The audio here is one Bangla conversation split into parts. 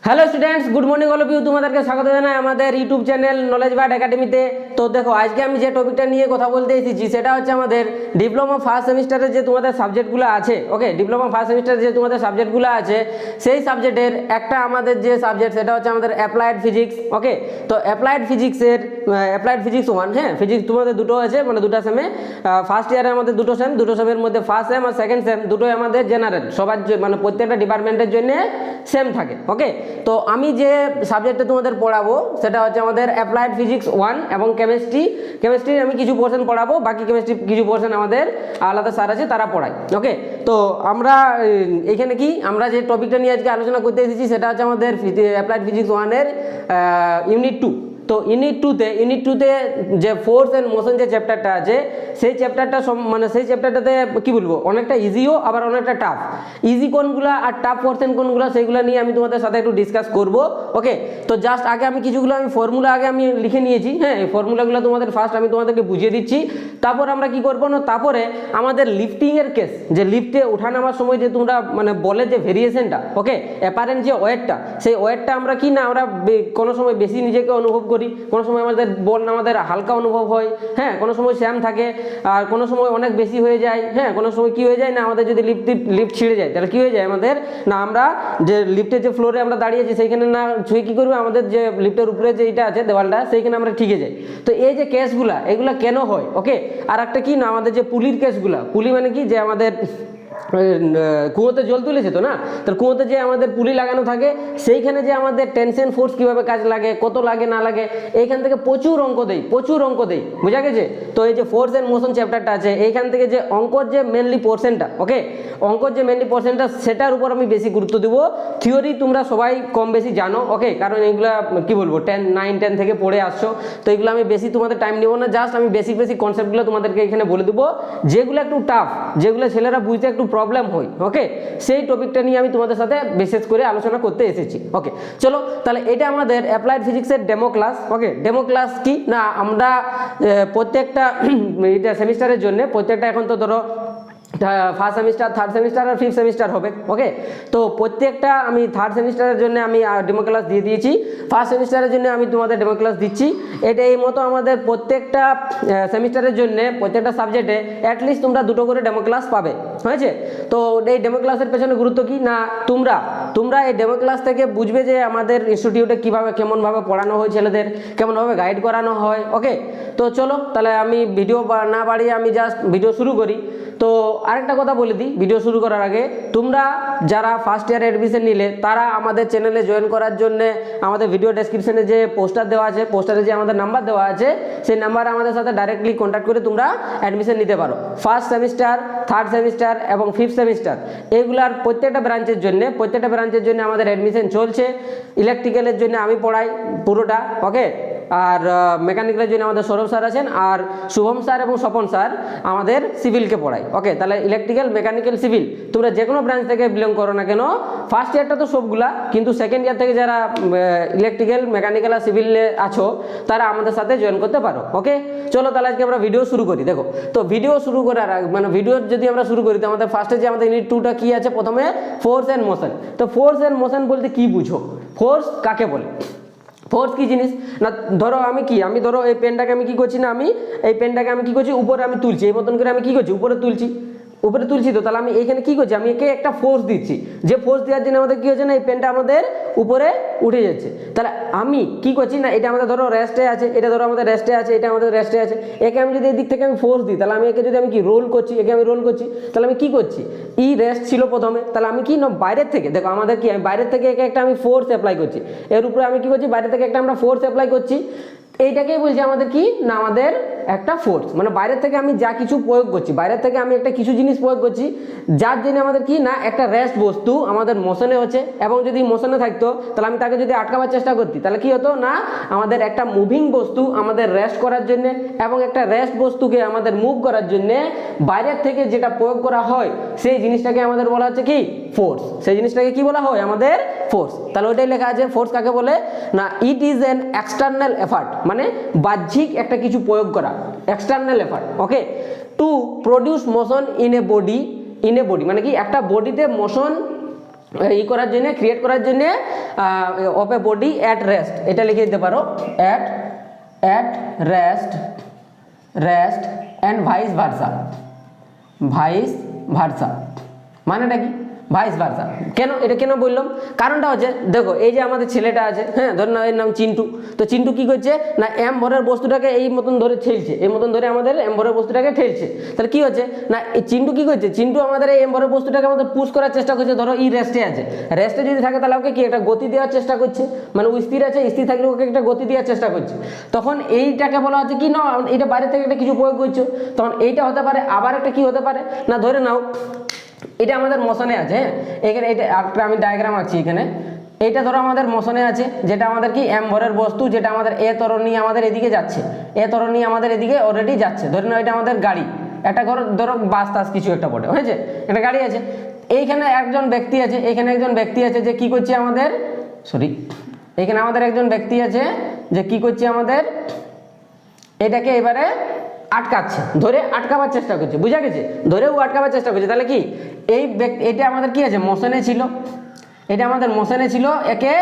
Hello students, good morning all of you. তোমাদেরকে স্বাগত জানাই আমাদের ইউটিউব চ্যানেল নলেজ বার্ড একাডেমিতে। তো দেখো, আজকে আমি যে টপিকটা নিয়ে কথা বলতে এসেছি সেটা হচ্ছে আমাদের ডিপ্লোমা ফার্স্ট সেমিস্টারের যে তোমাদের সাবজেক্টগুলো আছে। ওকে, ডিপ্লোমা ফার্স্ট সেমিস্টারে যে তোমাদের সাবজেক্টগুলো আছে সেই সাবজেক্টের একটা আমাদের যে সাবজেক্ট সেটা হচ্ছে আমাদের অ্যাপ্লাইড ফিজিক্স। ওকে, তো অ্যাপ্লাইড ফিজিক্সের অ্যাপ্লাইড ফিজিক্স 1, হ্যাঁ, ফিজিক্স তোমাদের দুটো আছে, মানে দুটো সেমে। ফার্স্ট ইয়ারে আমাদের দুটো সেমের মধ্যে ফার্স্ট সেম আর সেকেন্ড সেম দুটোই আমাদের জেনারেল, সবার মানে প্রত্যেকটা ডিপার্টমেন্টের জন্য সেম থাকে। ওকে, তো আমি যে সাবজেক্টে তোমাদের পড়াবো সেটা হচ্ছে আমাদের অ্যাপ্লাইড ফিজিক্স 1 এবং কেমিস্ট্রির আমি কিছু পোর্শন পড়াবো, বাকি কেমিস্ট্রি কিছু পোর্শন আমাদের আলাদা স্যার আছে তারা পড়ায়। ওকে, তো আমরা এখানে কি আমরা যে টপিকটা নিয়ে আজকে আলোচনা করতে এসেছি সেটা হচ্ছে আমাদের অ্যাপ্লাইড ফিজিক্স 1-এর ইউনিট 2। তো ইউনিট টুতে যে ফোর্স অ্যান্ড মোশন যে চ্যাপ্টারটা আছে সেই চ্যাপ্টারটাতে কি বলবো, অনেকটা ইজিও আবার অনেকটা টাফ। ইজি কোনগুলো আর টাফ পোর্শন কোনগুলো সেগুলো নিয়ে আমি তোমাদের সাথে একটু ডিসকাস করব। ওকে, তো জাস্ট আগে আমি কিছুগুলো ফর্মুলা আমি লিখে নিয়েছি। হ্যাঁ, এই ফর্মুলাগুলো তোমাদের ফার্স্ট আমি তোমাদেরকে বুঝিয়ে দিচ্ছি। তারপর আমরা কি করবো না, তারপরে আমাদের লিফটিংয়ের কেস, যে লিফটে ওঠানামার সময় যে তোমরা মানে বলে যে ভেরিয়েশনটা, ওকে, অ্যাপারেন্ট যে ওয়েটটা, সেই ওয়েটটা আমরা কি না আমরা কোনো সময় বেশি নিজেকে অনুভব করি, কোনো সময় আমাদের বল আমাদের হালকা অনুভব হয়, হ্যাঁ, কোনো সময় স্যাম থাকে, আর কোনো সময় অনেক বেশি হয়ে যায়। হ্যাঁ, কোনো সময় কি হয়ে যায় না, আমাদের যদি লিফট ছিঁড়ে যায় তাহলে কি হয়ে যায় আমাদের না, আমরা যে লিফটের যে ফ্লোরে আমরা দাঁড়িয়েছি সেইখানে না ছুঁয়ে কী করবে, আমাদের যে লিফটের উপরে যে এটা আছে দেওয়ালটা সেইখানে আমরা ঠিকে যাই। তো এই যে কেসগুলা এগুলা কেন হয়? ওকে, আর একটা কি না, আমাদের যে পুলির কেসগুলা, পুলি মানে কি, যে আমাদের কুয়োতে জল তুলেছে তো না, তার কুয়োতে যে আমাদের পুলি লাগানো থাকে সেইখানে যে আমাদের টেনশন ফোর্স কিভাবে কাজ লাগে, কত লাগে না লাগে, এইখান থেকে প্রচুর অঙ্ক দেই, বোঝা গেছে? তো এই যে ফোর্স এন্ড মোশন চ্যাপ্টারটা আছে এইখান থেকে যে অঙ্কর যে মেনলি পোর্শনটা, ওকে, অঙ্কর যে মেনলি পোর্শনটা সেটার উপর আমি বেশি গুরুত্ব দিব। থিওরি তোমরা সবাই কম বেশি জানো, ওকে, কারণ এইগুলা কি বলবো 9-10 থেকে পড়ে আসছো, তো এগুলো আমি বেশি তোমাদের টাইম নেবো না। জাস্ট আমি বেসিক কনসেপ্টগুলো তোমাদেরকে এখানে বলে দেবো, যেগুলো একটু টাফ, যেগুলো ছেলেরা বুঝতে একটু প্রবলেম হয়। ওকে, সেই টপিকটা নিয়ে আমি তোমাদের সাথে বিশেষ করে আলোচনা করতে এসেছি। ওকে, চলো তাহলে এটা আমাদের অ্যাপ্লাইড ফিজিক্সের ডেমো ক্লাস। ওকে, ডেমো ক্লাস কি না, আমরা প্রত্যেকটা এটা সেমিস্টারের জন্য প্রত্যেকটা, এখন তো ধরো ফার্স্ট সেমিস্টার, থার্ড সেমিস্টার আর ফিফথ সেমিস্টার হবে। ওকে, তো প্রত্যেকটা আমি থার্ড সেমিস্টারের জন্য আমি ডেমো ক্লাস দিয়ে দিয়েছি, ফার্স্ট সেমিস্টারের জন্য আমি তোমাদের ডেমো ক্লাস দিচ্ছি। এটা এই মতো আমাদের প্রত্যেকটা সেমিস্টারের জন্য প্রত্যেকটা সাবজেক্টে অ্যাটলিস্ট তোমরা দুটো করে ডেমো ক্লাস পাবে, হয়েছে? তো এই ডেমো ক্লাসের পেছনে গুরুত্ব কি না, তোমরা এই ডেমো ক্লাস থেকে বুঝবে যে আমাদের ইনস্টিটিউটে কীভাবে কেমনভাবে পড়ানো হয় ছেলেদের, কেমনভাবে গাইড করানো হয়। ওকে, তো চলো তাহলে আমি ভিডিও না বাড়িয়ে আমি জাস্ট ভিডিও শুরু করি। তো আরেকটা কথা বলে দিই ভিডিও শুরু করার আগে, তোমরা যারা ফার্স্ট ইয়ারে অ্যাডমিশন নিলে তারা আমাদের চ্যানেলে জয়েন করার জন্য আমাদের ভিডিও ডেসক্রিপশনে যে পোস্টার দেওয়া আছে, পোস্টারে যে আমাদের নাম্বার দেওয়া আছে সেই নাম্বারে আমাদের সাথে ডাইরেক্টলি কন্ট্যাক্ট করে তোমরা অ্যাডমিশন নিতে পারো। ফার্স্ট সেমিস্টার, থার্ড সেমিস্টার এবং ফিফথ সেমিস্টার এগুলার প্রত্যেকটা ব্রাঞ্চের জন্য আমাদের অ্যাডমিশন চলছে। ইলেকট্রিক্যালের জন্য আমি পড়াই পুরোটা, ওকে, আর মেকানিক্যালের জন্য আমাদের সৌরভ স্যার আছেন, আর শুভম স্যার এবং স্বপন স্যার আমাদের সিভিলকে পড়ায়। ওকে, তাহলে ইলেকট্রিক্যাল, মেকানিক্যাল, সিভিল তোমরা যে কোনো ব্রাঞ্চ থেকে বিলং করো না কেন, ফার্স্ট ইয়ারটা তো সবগুলা, কিন্তু সেকেন্ড ইয়ার থেকে যারা ইলেকট্রিক্যাল, মেকানিক্যাল আর সিভিলে আছো তারা আমাদের সাথে জয়েন করতে পারো। ওকে, চলো তাহলে আজকে আমরা ভিডিও শুরু করি। দেখো, তো ভিডিও শুরু করার মানে ভিডিও যদি আমরা শুরু করি তো আমাদের ফার্স্টে যে আমাদের ইউনিট 2টা কি আছে, প্রথমে ফোর্স অ্যান্ড মোশন। তো ফোর্স অ্যান্ড মোশন বলতে কি বুঝো, ফোর্স কাকে বলে, ফোর্স কি জিনিস না, ধরো আমি ধরো এই পেনটাকে আমি কি করছি না, আমি এই পেনটাকে আমি কি করছি উপরে আমি তুলছি, এই মতন করে আমি কি করছি উপরে তুলছি, তো তাহলে আমি এইখানে কি করছি, আমি একে একটা ফোর্স দিচ্ছি, যে ফোর্স দেওয়ার জন্য আমাদের কি হচ্ছে না, এই পেনটা আমাদের উপরে উঠে যাচ্ছে। তাহলে আমি কি করছি না, এটা আমাদের ধরো রেস্টে আছে, এটা ধরো আমাদের রেস্টে আছে, এটা আমাদের রেস্টে আছে, একে আমি যদি এই দিক থেকে আমি ফোর্স দিই তাহলে আমি একে যদি আমি কি রোল করছি, একে আমি রোল করছি, তাহলে আমি কি করছি, ই রেস্ট ছিল প্রথমে, তাহলে আমি কি না বাইরের থেকে, দেখো আমাদের কি, আমি বাইরের থেকে একে একটা আমি ফোর্স অ্যাপ্লাই করছি, এর উপরে আমি কি করছি, বাইরে থেকে একটা আমরা ফোর্স অ্যাপ্লাই করছি। এইটাকেই বলছি আমাদের কি না, আমাদের একটা ফোর্স, মানে বাইরে থেকে আমি যা কিছু প্রয়োগ করছি, বাইরে থেকে আমি একটা কিছু জিনিস প্রয়োগ করছি, যার জন্য আমাদের কি না একটা রেস্ট বস্তু আমাদের মোশনে হচ্ছে, এবং যদি মোশনে থাকতো তাহলে আমি তাকে যদি আটকাবার চেষ্টা করতি তাহলে কি হতো না, আমাদের একটা মুভিং বস্তু আমাদের রেস্ট করার জন্য, এবং একটা রেস্ট বস্তুকে আমাদের মুভ করার জন্য বাইরের থেকে যেটা প্রয়োগ করা হয় সেই জিনিসটাকে আমাদের বলা হচ্ছে কি ফোর্স, সেই জিনিসটাকে কি বলা হয় আমাদের ফোর্স। তাহলে ওইটাই লেখা আছে ফোর্স কাকে বলে না, it is an external effort, মানে বাহ্যিক একটা কিছু প্রয়োগ করা, external effort. Okay, to produce motion in a body, মানে কি একটা বডিতে মোশন ই করার জন্য ক্রিয়েট করার জন্য of A body at rest, এটা লিখে দিতে পারো at rest and vice versa. মানেটা কি ভাইস ভার্সা? কেন এটা কেন বললাম, কারণটা হচ্ছে দেখো এই যে আমাদের ছেলেটা আছে, হ্যাঁ ধর না এর নাম চিন্টু, তো চিন্টু কি করছে না এম ভরের বস্তুটাকে এই মতন ধরে ঠেলছে, এই মতন ধরে আমাদের এম ভরের বস্তুটাকে ঠেলছে। তাহলে কি হচ্ছে না এই চিন্টু কি করছে, চিন্টু আমাদের এই এম ভরের বস্তুটাকে আমাদের পুশ করার চেষ্টা করছে। ধরো এই রেস্টে আছে, রেস্টে যদি থাকে তাহলে ওকে কি একটা গতি দেওয়ার চেষ্টা করছে, মানে ও স্থির আছে, স্থির থাকলে ওকে একটা গতি দেওয়ার চেষ্টা করছে। তখন এইটাকে বলা হচ্ছে কি না এইটা বাইরে থেকে একটা কিছু প্রয়োগ করছো, তখন এইটা হতে পারে। আবার একটা কি হতে পারে না ধরে নাও এটা আমাদের মোশনে আছে, হ্যাঁ এখানে এটা একটা আমি ডায়াগ্রাম আঁকছি এখানে, এইটা ধরো আমাদের মোশনে আছে, যেটা আমাদের কি এম ভরের বস্তু, যেটা আমাদের এ ত্বরণ নিয়ে আমাদের এদিকে যাচ্ছে, এ ত্বরণ নিয়ে আমাদের এদিকে অলরেডি যাচ্ছে। ধরে নাও এটা আমাদের গাড়ি, একটা ধরো বাস টাস কিছু একটা পড়ে হয়েছে, একটা গাড়ি আছে, এইখানে একজন ব্যক্তি আছে, এখানে একজন ব্যক্তি আছে যে কি করছে আমাদের এখানে আমাদের একজন ব্যক্তি আছে যে কি করছে আমাদের এটাকে এবারে আটকাচ্ছে, ধরে আটকাবার চেষ্টা করছে, বুঝা গেছে, ধরেও আটকাবার চেষ্টা করছে। তাহলে কি এটা আমাদের কি আছে মোশনে ছিল, এটা আমাদের মোশনে ছিল, একে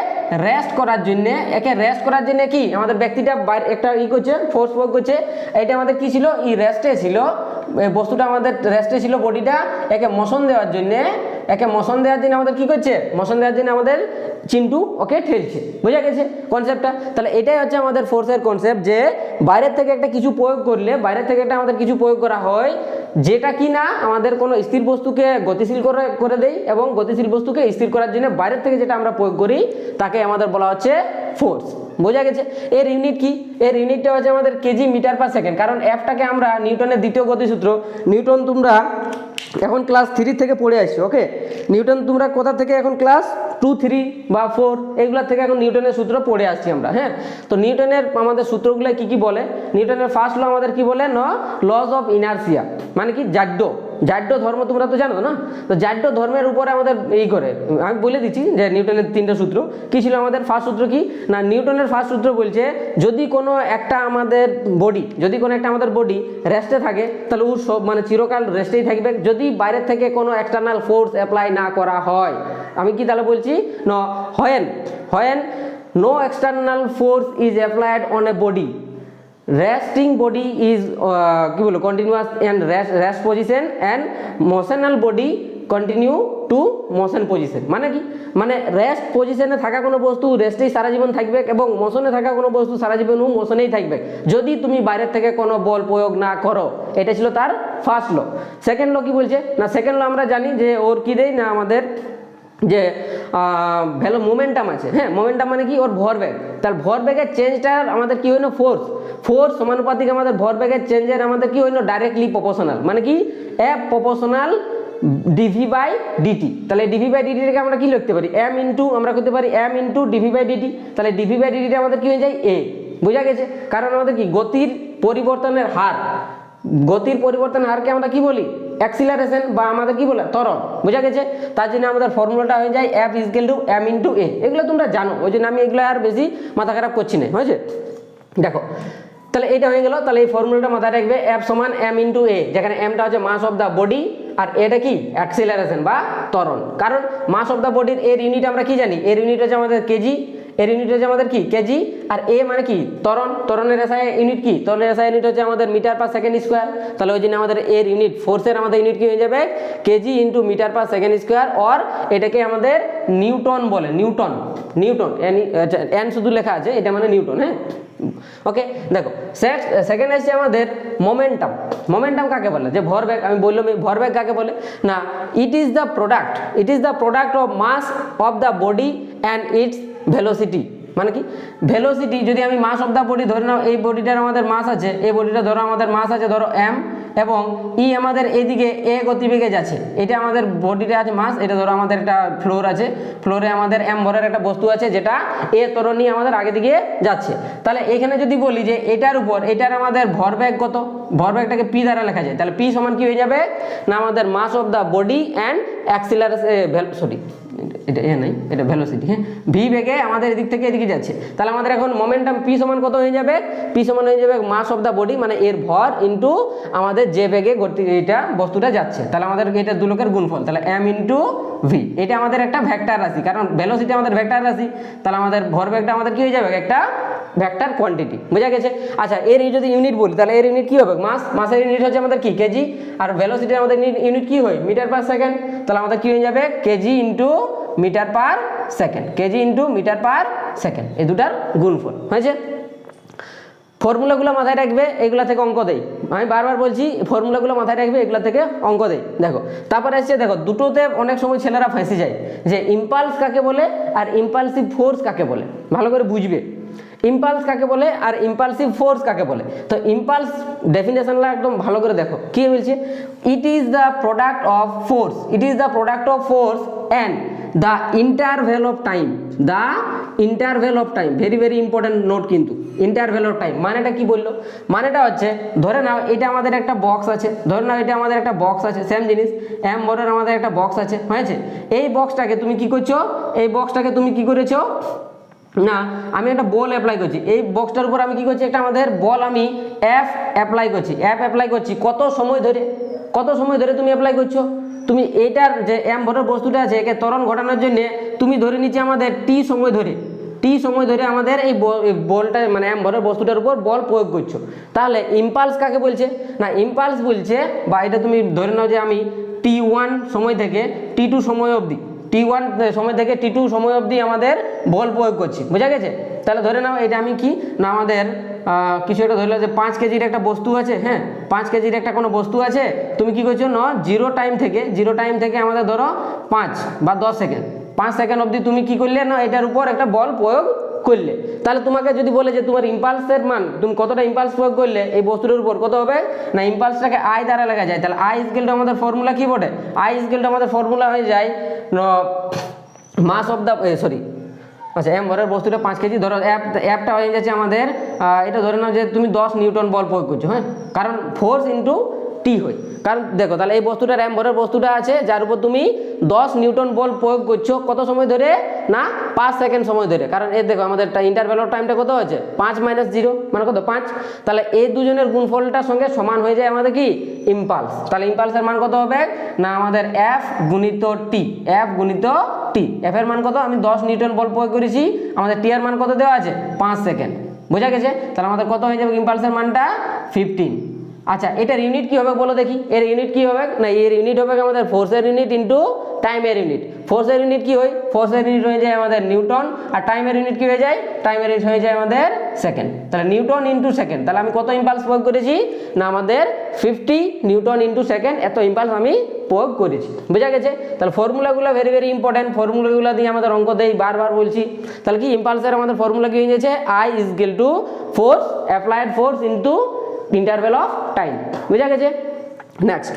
রেস্ট করার জন্য কি আমাদের ব্যক্তিটা একটা ই করছে, ফোর্স প্রয়োগ করছে। এটা আমাদের কি ছিল, ই রেস্টে ছিল, বস্তুটা আমাদের রেস্টে ছিল, বডিটা একে মোশন দেওয়ার জন্য আমাদের কি করছে, মোশন দেওয়ার জন্য আমাদের চিন্টু ওকে ঠেলছে, বোঝা গেছে কনসেপ্টটা। তাহলে এটাই হচ্ছে আমাদের ফোর্সের কনসেপ্ট, যে বাইরের থেকে একটা কিছু প্রয়োগ করলে, বাইরের থেকে একটা আমাদের কিছু প্রয়োগ করা হয় যেটা কি না আমাদের কোনো স্থির বস্তুকে গতিশীল করে দেয়, এবং গতিশীল বস্তুকে স্থির করার জন্য বাইরের থেকে যেটা আমরা প্রয়োগ করি তাকে আমাদের বলা হচ্ছে ফোর্স, বোঝা গেছে। এর ইউনিট কি, এর ইউনিটটা হচ্ছে আমাদের কেজি মিটার পার সেকেন্ড, কারণ এফটাকে আমরা নিউটনের দ্বিতীয় গতিসূত্র, নিউটন তোমরা এখন ক্লাস 3 থেকে পড়ে আসছো, ওকে নিউটন তোমরা কোথা থেকে এখন ক্লাস 2, 3 বা 4 এগুলা থেকে এখন নিউটনের সূত্র পড়ে আসছি আমরা, হ্যাঁ। তো নিউটনের আমাদের সূত্রগুলো কি কি বলে, নিউটনের ফার্স্ট ল আমাদের কি বলে, লজ অফ ইনার্সিয়া, মানে কি জাড্য ধর্ম তোমরা তো জানো না, তো জাড্য ধর্মের উপরে আমাদের এই করে আমি বলে দিচ্ছি যে নিউটনের 3টা সূত্র কি ছিল। আমাদের ফার্স্ট সূত্র কি না, নিউটনের ফার্স্ট সূত্র বলছে যদি কোনো একটা আমাদের বডি রেস্টে থাকে তাহলে ও সব মানে চিরকাল রেস্টেই থাকবে, যদি বাইরে থেকে কোনো এক্সটার্নাল ফোর্স অ্যাপ্লাই না করা হয়। আমি কি তাহলে বলছি when no external force is applied on a body, resting body is কি বলবো continuous and rest position and motional body continue to motion position। মানে কি, মানে রেস্ট পজিশনে থাকা কোনো বস্তু রেস্টেই সারা জীবন থাকবে, এবং মোশনে থাকা কোনো বস্তু সারা জীবন মোশনেই থাকবে যদি তুমি বাইরের থেকে কোনো বল প্রয়োগ না করো। এটা ছিল তার ফার্স্ট ল। সেকেন্ড ল কি বলছে না, সেকেন্ড ল আমরা জানি যে ওর কি দেয় না আমাদের যে ভ্যালু মোমেন্টাম আছে, হ্যাঁ মোমেন্টাম মানে কি ওর ভরবেগ, তার ভরবেগের চেঞ্জটার আমাদের কি হইলো ফোর্স সমানুপাতিক আমাদের ভরবেগের চেঞ্জের আমাদের কি হইলো ডাইরেক্টলি প্রপোর্শনাল, মানে কি F proportional dv by DT. তাহলে ডিভি বাই ডিটিটাকে আমরা কি লিখতে পারি, এম ইন্টু আমরা করতে পারি m into dv by DT. তাহলে ডিভি বাই ডিটিটা আমাদের কি হয়ে যায় এ, বোঝা গেছে। কারণ আমাদের কি গতির পরিবর্তনের হারকে আমরা কি বলি অ্যাক্সিলারেশন, বা আমাদের কি বলে ত্বরণ, বোঝা গেছে। তার জন্য আমাদের ফর্মুলাটা হয়ে যায় F equal to M into A. এগুলো তোমরা জানো, ওই জন্য আমি এগুলো আর বেশি মাথা খারাপ করছি না, হয়েছে। দেখো তাহলে এটা হয়ে গেল, তাহলে এই ফর্মুলাটা মাথায় রাখবে এফ সমান এম ইন্টু এ, যেখানে এমটা হচ্ছে মাস অফ দ্য বডি আর এটা কি অ্যাক্সিলারেশন বা ত্বরণ। কারণ মাস অফ দ্য বডির এর ইউনিট আমরা কি জানি, এর ইউনিট হচ্ছে আমাদের কেজি, এর ইউনিট হচ্ছে আমাদের কি কেজি, আর এ মানে কি ত্বরণের এসআই ইউনিট কি, ত্বরণের এসআই ইউনিট হচ্ছে আমাদের মিটার পার সেকেন্ড স্কোয়ার। তাহলে ওই জন্য আমাদের এর ইউনিট ফোর্সের আমাদের ইউনিট কি হয়ে যাবে kg into metre per second square, or এটাকে আমাদের নিউটন বলে, নিউটন এন শুধু লেখা আছে, এটা মানে নিউটন, হ্যাঁ ওকে। দেখো সেকেন্ড আসছে আমাদের মোমেন্টাম কাকে বলে, যে ভরবেগ আমি বললাম, এই ভরবেগ কাকে বলে না, it is the product of mass of the body and its velocity. মানে কি ভেলোসিটি, যদি আমি মাস অফ দ্য বডি ধরে নাও, এই বডিটার আমাদের মাস আছে, এই বডিটা ধরো আমাদের মাস আছে ধরো এম, এবং ই আমাদের এইদিকে এ গতিবেগে যাচ্ছে, এটা আমাদের বডিটা আছে মাস, এটা ধরো আমাদের একটা ফ্লোর আছে, ফ্লোরে আমাদের এম ভরের একটা বস্তু আছে যেটা এ ত্বরণ নিয়ে আমাদের আগে দিকে যাচ্ছে। তাহলে এখানে যদি বলি যে এটার উপর এটার আমাদের ভরবেগ কত, ভরবেগটাকে পি দ্বারা লেখা যায়, তাহলে পি সমান কি হয়ে যাবে না আমাদের mass of the body and acceleration এটা এ নাই, এটা ভেলোসিটি। হ্যাঁ, ভি বেগে আমাদের এদিক থেকে এদিকে যাচ্ছে, তাহলে আমাদের এখন মোমেন্টাম পি সমান কত হয়ে যাবে? পি সমান হয়ে যাবে মাস অফ দ্য বডি, মানে এর ভর ইন্টু আমাদের যে বেগে এটা বস্তুটা যাচ্ছে, তাহলে আমাদের এটা দুলোকের গুণফল, তাহলে এম ইন্টু ভি। এটা আমাদের একটা ভেক্টর রাশি, কারণ ভেলোসিটি আমাদের ভেক্টর রাশি, তাহলে আমাদের ভরবেগটা আমাদের কি হয়ে যাবে? একটা ভেক্টর কোয়ান্টিটি। বোঝা গেছে? আচ্ছা, এর যদি ইউনিট বলি তাহলে এর ইউনিট কি হবে? মাস। মাসের ইউনিট হচ্ছে আমাদের কি? কেজি। আর ভেলোসিটির আমাদের ইউনিট কি হয়? Metre per second. তাহলে আমাদের কি হয়ে যাবে? Kg into metre per second, kg into metre per second, এই দুটার গুণফল হয়েছে। ফর্মুলাগুলো মাথায় রাখবে, এগুলা থেকে অঙ্ক দেই। আমি বারবার বলছি ফর্মুলাগুলো মাথায় রাখবে, এগুলা থেকে অঙ্ক দেই। দেখো তারপরে এসছে, দেখো দুটোতে অনেক সময় ছেলেরা ফাঁসি যায়, যে ইম্পালস কাকে বলে আর ইম্পালসিভ ফোর্স কাকে বলে, ভালো করে বুঝবে। ইম্পালস কাকে বলে আর ইম্পালসিভ ফোর্স কাকে বলে। তো ইম্পালস ডেফিনেশনটা একদম ভালো করে দেখো কি বলছে। ইট is the product of force, it is the product of force and the interval of time, the interval of time, very very important note কিন্তু। ইন্টারভ্যাল অফ টাইম মানেটা কি বললো? মানেটা হচ্ছে, ধরে নাও এটা আমাদের একটা বক্স আছে, ধরে নাও এটা আমাদের একটা বক্স আছে, সেম জিনিস এম ভরের আমাদের একটা বক্স আছে, হয়েছে। এই বক্সটাকে তুমি কি করছো? এই বক্সটাকে তুমি কি করেছো না, আমি একটা বল অ্যাপ্লাই করছি এই বক্সটার উপর, আমি কি করছি? একটা আমাদের বল আমি এফ অ্যাপ্লাই করছি, এফ অ্যাপ্লাই করছি। কত সময় ধরে, কত সময় ধরে তুমি অ্যাপ্লাই করছো? তুমি এইটার যে এম ভরের বস্তুটা আছে একে ত্বরণ ঘটানোর জন্য তুমি ধরে নিচ্ছি আমাদের টি সময় ধরে, টি সময় ধরে আমাদের এই বলটা মানে এম ভরের বস্তুটার উপর বল প্রয়োগ করছো। তাহলে ইম্পালস কাকে বলছে? না, ইম্পালস বলছে, বা এটা তুমি ধরে নাও যে আমি T1 সময় থেকে T2 সময় অবধি, T1 সময় থেকে T2 সময় অবধি আমাদের বল প্রয়োগ করছি। বোঝা গেছে? তাহলে ধরে নাও এটা আমি কি না, আমাদের কিছু একটা ধরলে যে 5 কেজির একটা বস্তু আছে। হ্যাঁ, 5 কেজির একটা কোনো বস্তু আছে, তুমি কি করছো না, জিরো টাইম থেকে আমাদের ধরো 5 বা 10 সেকেন্ড, 5 সেকেন্ড অবধি তুমি কি করলে না, এটার উপর একটা বল প্রয়োগ করলে। তাহলে তোমাকে যদি বলে যে তোমার ইম্পালসের মান, তুমি কতটা ইম্পালস প্রয়োগ করলে এই বস্তুটার উপর, কত হবে না, ইম্পালসটাকে আই দ্বারা লেখা যায়। তাহলে আই স্কেলটা আমাদের ফর্মুলা কি বটে? আই স্কেলটা আমাদের ফর্মুলা হয়ে যায় মাস অফ দ্য সরি আচ্ছা, এম ভরের বস্তুটা 5 কেজি, ধরো অ্যাপটা হয়ে যাচ্ছে আমাদের এটা ধরে নাও যে তুমি 10 নিউটন বল প্রয়োগ করছো। হ্যাঁ, কারণ ফোর্স ইন্টু টি হয়। কারণ দেখো তাহলে এই বস্তুটার এম ভরের বস্তুটা আছে যার উপর তুমি 10 নিউটন বল প্রয়োগ করছো, কত সময় ধরে না, 5 সেকেন্ড সময় ধরে। কারণ এই দেখো আমাদের ইন্টারভ্যাল অফ টাইমটা কত আছে? 5 - 0 মানে কত? 5। তাহলে এই দুজনের গুণফলটার সঙ্গে সমান হয়ে যায় আমাদের কি? ইম্পালস। তাহলে ইম্পালসের মান কত হবে না, আমাদের এফ গুণিত টি, এফ গুণিত টি। এফ এর মান কত? আমি 10 নিউটন বল প্রয়োগ করেছি, আমাদের টি এর মান কত দেওয়া আছে? 5 সেকেন্ড। বোঝা গেছে? তাহলে আমাদের কত হয়ে যাবে ইম্পালসের মানটা? 15। আচ্ছা, এটার ইউনিট কি হবে বলো দেখি? এর ইউনিট কি হবে না, এর ইউনিট হবে আমাদের ফোর্সের ইউনিট ইন্টু টাইমের ইউনিট। ফোর্সের ইউনিট কি হয়? ফোর্সের ইউনিট হয়ে যায় আমাদের নিউটন, আর টাইমের ইউনিট কি হয়ে যায়? টাইমের ইউনিট হয়ে যায় আমাদের সেকেন্ড। তাহলে নিউটন ইন্টু সেকেন্ড, তাহলে আমি কত ইম্পালস প্রয়োগ করেছি না, আমাদের 50 নিউটন ইন্টু সেকেন্ড, এত ইম্পালস আমি প্রয়োগ করেছি। বোঝা গেছে? তাহলে ফর্মুলাগুলো ভেরি ভেরি ইম্পর্টেন্ট, ফর্মুলাগুলো দিয়ে আমাদের অঙ্ক দেই, বারবার বলছি। তাহলে কি ইম্পালসের আমাদের ফর্মুলা কি হয়ে যাচ্ছে? I equal to force applied force into interval of time. বোঝা গেছে? নেক্সট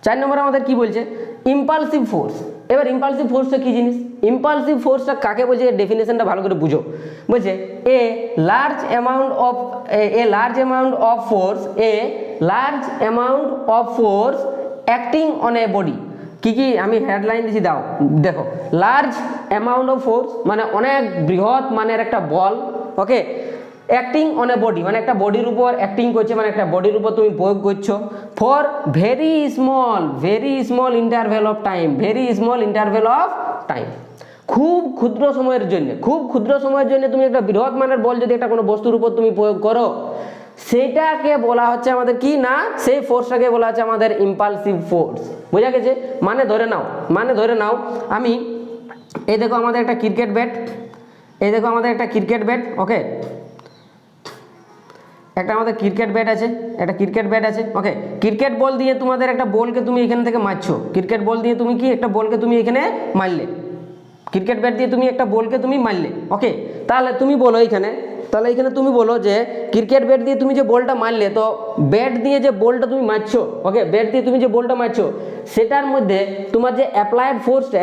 4 নম্বর আমাদের কি বলছে? Impulsive force. এবার ইম্পালসিভ ফোর্সটা কি জিনিস? ইম্পালসিভ ফোর্সটা কাকে বলছে? ডেফিনেশনটা ভালো করে বুঝো। বলছে a large amount of force acting on a body. কি কি আমি হেডলাইন দিছি দাও দেখো। লার্জ অ্যামাউন্ট অফ ফোর্স মানে অনেক বৃহৎ মানের একটা বল, ওকে। অ্যাক্টিং অন এ বডি মানে একটা বডির উপর অ্যাক্টিং করছে, মানে একটা বডির উপর তুমি প্রয়োগ করছো। For very small interval of time, খুব ক্ষুদ্র সময়ের জন্য তুমি একটা বৃহৎ মানের বল যদি একটা কোনো বস্তুর উপর তুমি প্রয়োগ করো, সেটাকে বলা হচ্ছে আমাদের কি না, সেই ফোর্সটাকে বলা হচ্ছে আমাদের ইম্পালসিভ ফোর্স। বোঝা গেছে? মানে ধরে নাও আমি এই দেখো আমাদের একটা ক্রিকেট ব্যাট, ওকে। একটা আমাদের ক্রিকেট ব্যাট আছে, ওকে। ক্রিকেট বল দিয়ে তোমাদের একটা বলকে তুমি এখান থেকে মারছো, ক্রিকেট বল দিয়ে তুমি কি একটা বলকে তুমি এখানে মারলে, ক্রিকেট ব্যাট দিয়ে তুমি একটা বলকে তুমি মারলে, ওকে। তাহলে তুমি বলো এখানে তুমি বলো যে ক্রিকেট ব্যাট দিয়ে তুমি যে বলটা মারলে, তো ব্যাট দিয়ে যে বলটা তুমি মারছো, ওকে, ব্যাট দিয়ে তুমি যে বলটা মারছো সেটার মধ্যে তোমার যে অ্যাপ্লাইড ফোর্সটা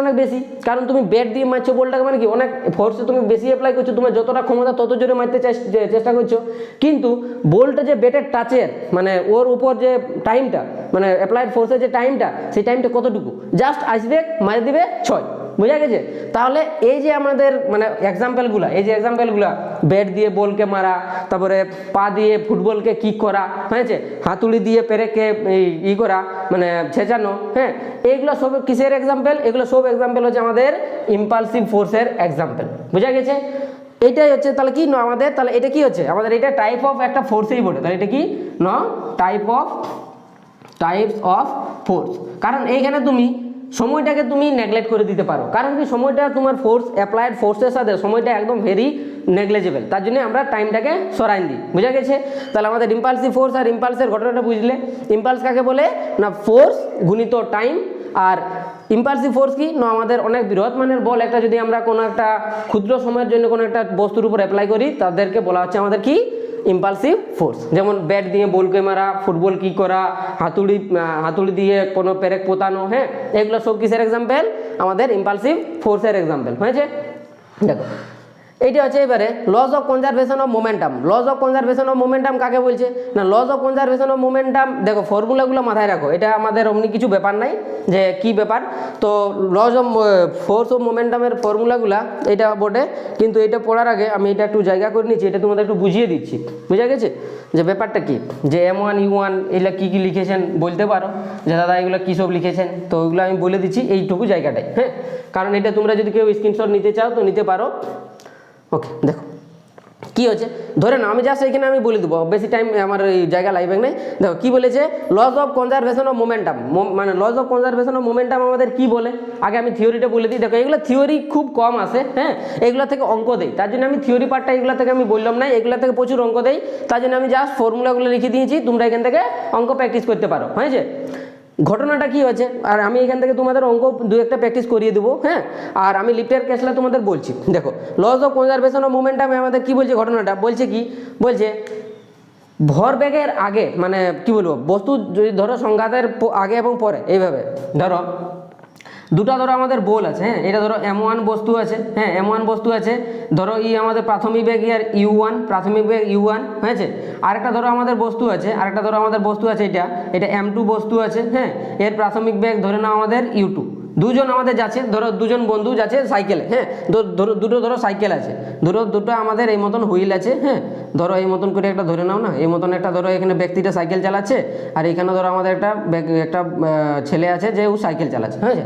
অনেক বেশি, কারণ তুমি ব্যাট দিয়ে মারছো বলটাকে, মানে কি অনেক ফোর্সে তুমি বেশি অ্যাপ্লাই করছো, তোমার যতটা ক্ষমতা তত জোরে মারতে চেষ্টা করছো। কিন্তু বলটা যে ব্যাটের টাচের মানে ওর উপর যে টাইমটা, মানে অ্যাপ্লাইড ফোর্সের যে টাইমটা, সেই টাইমটা কতটুকু? জাস্ট আসবে, মারি দিবে 6। বুঝা গেছে? তাহলে এই যে আমাদের মানে এক্সাম্পলগুলো, এই যে এক্সাম্পলগুলো, ব্যাট দিয়ে বলকে মারা, তারপরে পা দিয়ে ফুটবলকে কিক করা, হয়েছে, হাতুড়ি দিয়ে পেরেককে ই করা মানে ছেঁচানো, হ্যাঁ, এইগুলো সব কিসের এক্সাম্পল? এগুলো সব এক্সাম্পল হচ্ছে আমাদের ইম্পালসিভ ফোর্সের এক্সাম্পল। বুঝা গেছে? এইটাই হচ্ছে তাহলে কি না আমাদের, তাহলে এটা কি হচ্ছে আমাদের, এটা টাইপ অফ একটা ফোর্সেই বটে। তাহলে এটা কি না টাইপস অফ ফোর্স। কারণ এইখানে তুমি সময়টাকে তুমি নেগলেক্ট করে দিতে পারো, কারণ কি সময়টা তোমার ফোর্স অ্যাপ্লাইড ফোর্সের সাথে সময়টা একদম ভেরি নেগলেজেবল, তার জন্য আমরা টাইমটাকে সরাই দিই। বুঝা গেছে? তাহলে আমাদের ইম্পালসিভ ফোর্স আর ইম্পালসের ঘটনাটা বুঝলে, ইম্পালস কাকে বলে না ফোর্স গুণিত টাইম, আর ইম্পালসিভ ফোর্স কি না আমাদের অনেক বৃহৎ মানের বল একটা যদি আমরা কোনো একটা ক্ষুদ্র সময়ের জন্য কোনো একটা বস্তুর উপর অ্যাপ্লাই করি তাদেরকে বলা হচ্ছে আমাদের কি ইম্পালসিভ ফোর্স। যেমন ব্যাট দিয়ে বলকে মারা, ফুটবল কি করা, হাতুড়ি দিয়ে কোনো পেরেক পোতানো, হ্যাঁ, এগুলো সব কিসের এক্সাম্পল? আমাদের ইম্পালসিভ ফোর্সের এক্সাম্পল। হয়েছে? দেখো এইটা হচ্ছে এবারে law of conservation of momentum. Law of conservation of momentum কাকে বলছে না law of conservation of momentum, দেখো ফর্মুলাগুলো মাথায় রাখো, এটা আমাদের অমনি কিছু ব্যাপার নাই যে কি ব্যাপার। তো লস অফ ফোর্স অফ মোমেন্টামের ফর্মুলাগুলা এটা বটে, কিন্তু এটা পড়ার আগে আমি এটা একটু জায়গা করে নিচ্ছি, এটা তোমাদের একটু বুঝিয়ে দিচ্ছি। বুঝা গেছে যে ব্যাপারটা কি, যে M1 U1 এগুলো কী কী লিখেছেন বলতে পারো যে দাদা এগুলো কী সব লিখেছেন, তো ওইগুলো আমি বলে দিচ্ছি এইটুকু জায়গাটায়, হ্যাঁ, কারণ এটা তোমরা যদি কেউ স্ক্রিনশট নিতে চাও তো নিতে পারো। ওকে, দেখো কি হচ্ছে, ধরে না আমি জাস্ট এখানে আমি বলে দেবো, বেশি টাইম আমার এই জায়গা লাগবে নাই। দেখো কি বলেছে, laws of conservation of momentum, মানে laws of conservation of momentum আমাদের কি বলে, আগে আমি থিওরিটা বলে দিই। দেখো এগুলো থিওরি খুব কম আসে, হ্যাঁ, এগুলো থেকে অঙ্ক দেয়, তার জন্য আমি থিওরি পার্টটা এগুলো থেকে আমি বললাম না, এগুলো থেকে প্রচুর অঙ্ক দেয়, তার জন্য আমি জাস্ট ফর্মুলাগুলো লিখে দিয়েছি, তোমরা এখান থেকে অঙ্ক প্র্যাকটিস করতে পারো। হয়েছে? ঘটনাটা কি হচ্ছে, আর আমি এখান থেকে তোমাদের অঙ্ক দু একটা প্র্যাকটিস করিয়ে দেবো, হ্যাঁ, আর আমি লিফটের কেসটা তোমাদের বলছি। দেখো লস অফ কনজারভেশন অফ মোমেন্টামে আমাদের কি বলছে, ঘটনাটা বলছে কি বলছে, ভরবেগের আগে মানে কি বলবো, বস্তু যদি ধরো সংঘাতের আগে এবং পরে, এইভাবে ধরো দুটো ধরো আমাদের বল আছে, হ্যাঁ, এটা ধরো M1 বস্তু আছে, হ্যাঁ, M1 বস্তু আছে, ধরো আমাদের প্রাথমিক বেগ আর U1, প্রাথমিক বেগ U1, হয়েছে, আরেকটা ধরো আমাদের বস্তু আছে, আরেকটা ধরো আমাদের বস্তু আছে এটা M2 বস্তু আছে, হ্যাঁ, এর প্রাথমিক বেগ ধরে নাও আমাদের U2। দুজন আমাদের যাচ্ছে, ধরো দুজন বন্ধু যাচ্ছে সাইকেলে, হ্যাঁ, ধরো সাইকেল আছে, দুটো আমাদের এই মতন হুইল আছে, হ্যাঁ, ধরো এই মতন করে একটা ধরে নাও না, এই মতন একটা ধরো এখানে ব্যক্তিটা সাইকেল চালাচ্ছে, আর এখানে ধরো আমাদের একটা ছেলে আছে যে ও সাইকেল চালাচ্ছে, হ্যাঁ,